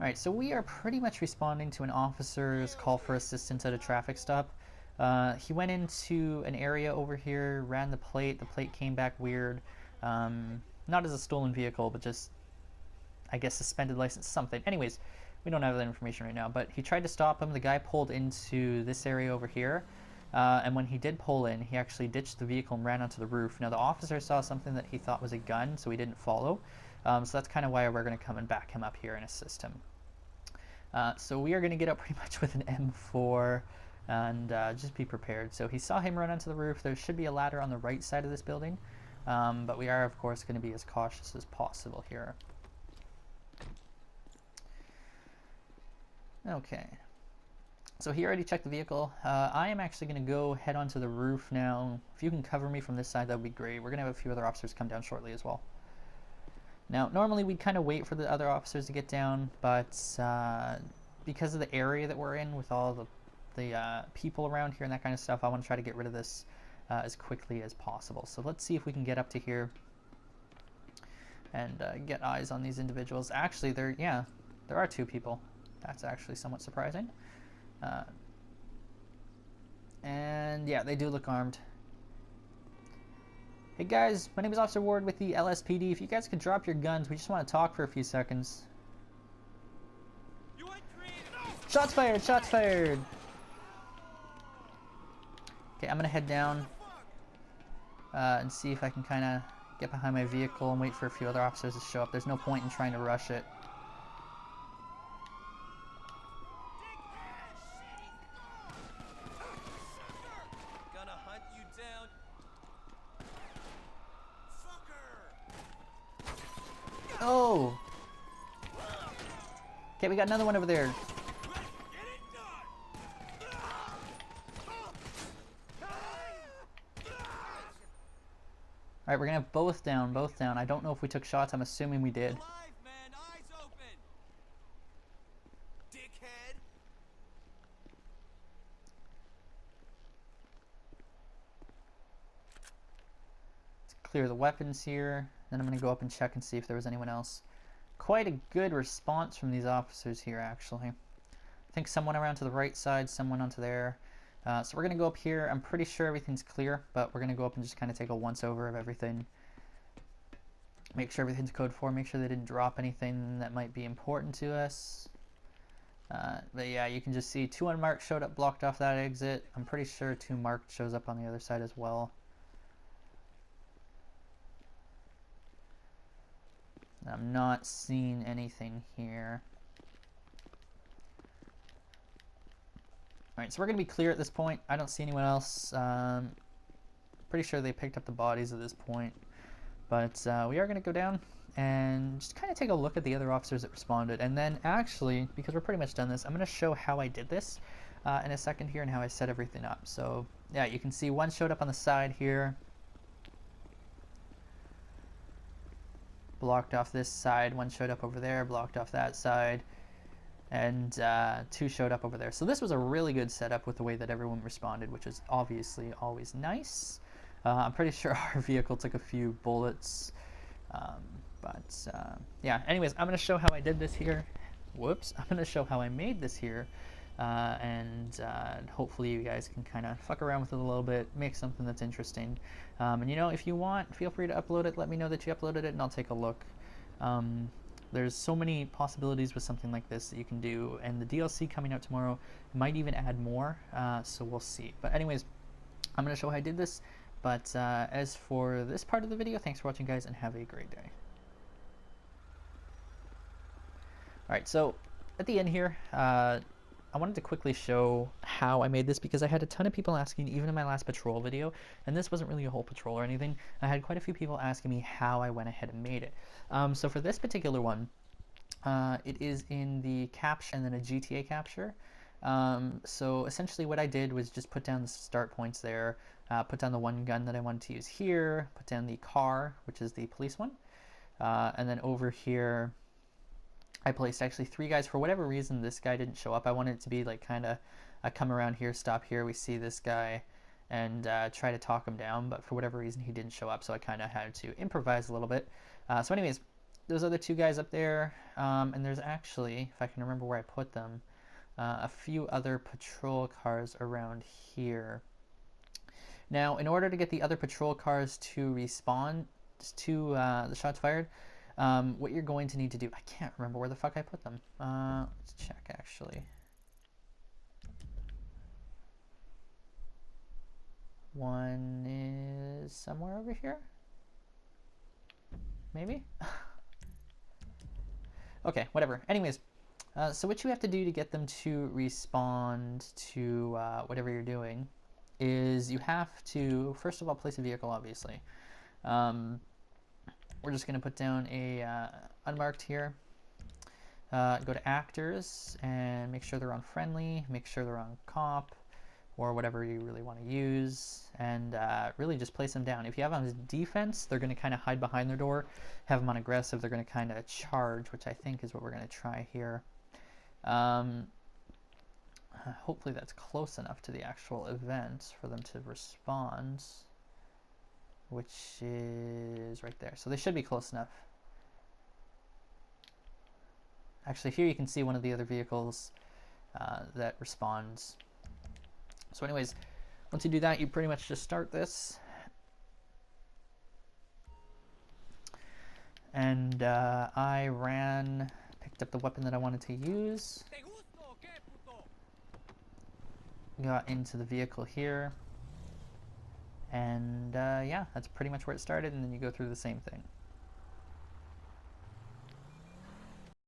Alright, so we are pretty much responding to an officer's call for assistance at a traffic stop. He went into an area over here, ran the plate came back weird. Not as a stolen vehicle, but just, I guess, suspended license, something. Anyways, we don't have that information right now, but he tried to stop him. The guy pulled into this area over here, and when he did pull in, he actually ditched the vehicle and ran onto the roof. Now, the officer saw something that he thought was a gun, so he didn't follow. So that's kind of why we're going to come and back him up here and assist him. So we are going to get up pretty much with an M4 and just be prepared. So he saw him run onto the roof. There should be a ladder on the right side of this building, but we are, of course, going to be as cautious as possible here. Okay. So he already checked the vehicle. I am actually going to go head onto the roof now. If you can cover me from this side, that would be great. We're going to have a few other officers come down shortly as well. Now, normally we'd kind of wait for the other officers to get down, but because of the area that we're in with all the people around here and that kind of stuff, I want to try to get rid of this as quickly as possible. So let's see if we can get up to here and get eyes on these individuals. Actually, there are two people. That's actually somewhat surprising. And yeah, they do look armed. Hey guys, my name is Officer Ward with the LSPD. If you guys could drop your guns, we just want to talk for a few seconds. Shots fired! Shots fired! Okay, I'm gonna head down and see if I can kind of get behind my vehicle and wait for a few other officers to show up. There's no point in trying to rush it. Oh! Okay, we got another one over there. Alright, we're gonna have both down, both down. I don't know if we took shots, I'm assuming we did. Let's clear the weapons here. Then I'm going to go up and check and see if there was anyone else. Quite a good response from these officers here, actually. I think someone around to the right side, someone onto there. So we're going to go up here. I'm pretty sure everything's clear, but we're going to go up and just kind of take a once-over of everything. Make sure everything's code 4. Make sure they didn't drop anything that might be important to us. But yeah, you can just see 2 unmarked showed up, blocked off that exit. I'm pretty sure 2 marked shows up on the other side as well. I'm not seeing anything here. Alright, so we're going to be clear at this point. I don't see anyone else. Pretty sure they picked up the bodies at this point. But we are going to go down and just kind of take a look at the other officers that responded. And then actually, because we're pretty much done this, I'm going to show how I did this in a second here and how I set everything up. So yeah, you can see one showed up on the side here. Blocked off this side, one showed up over there, blocked off that side, and 2 showed up over there. So this was a really good setup with the way that everyone responded, which is obviously always nice. I'm pretty sure our vehicle took a few bullets, but yeah, anyways, I'm going to show how I did this here. Whoops, I'm going to show how I made this here, and hopefully you guys can kind of fuck around with it a little bit, make something that's interesting. And you know, if you want, feel free to upload it. Let me know that you uploaded it and I'll take a look. There's so many possibilities with something like this that you can do, and the DLC coming out tomorrow might even add more, so we'll see. But anyways, I'm going to show how I did this. But as for this part of the video, thanks for watching, guys, and have a great day. Alright, so at the end here, I wanted to quickly show how I made this because I had a ton of people asking, even in my last patrol video, and this wasn't really a whole patrol or anything. I had quite a few people asking me how I went ahead and made it. So for this particular one, it is in the capture and then a GTA capture. So essentially what I did was just put down the start points there, put down the one gun that I wanted to use here, put down the car, which is the police one, and then over here I placed actually 3 guys. For whatever reason, this guy didn't show up. I wanted it to be like kind of, I come around here, stop here, we see this guy, and try to talk him down, but for whatever reason he didn't show up, so I kind of had to improvise a little bit. So anyways, those other two guys up there, and there's actually, if I can remember where I put them, a few other patrol cars around here. Now, in order to get the other patrol cars to respond to the shots fired, what you're going to need to do, I can't remember where the fuck I put them. Let's check actually. One is somewhere over here? Maybe? Okay, whatever. Anyways, so what you have to do to get them to respond to whatever you're doing is you have to, first of all, place a vehicle, obviously. We're just going to put down a unmarked here. Go to actors and make sure they're on friendly, make sure they're on cop, or whatever you really want to use, and really just place them down. If you have them as defense, they're going to kind of hide behind their door. Have them on aggressive, they're going to kind of charge, which I think is what we're going to try here. Hopefully that's close enough to the actual event for them to respond, which is right there. So they should be close enough. Actually, here you can see one of the other vehicles that responds. So anyways, once you do that, you pretty much just start this. And I picked up the weapon that I wanted to use. Got into the vehicle here. And yeah, that's pretty much where it started, and then you go through the same thing.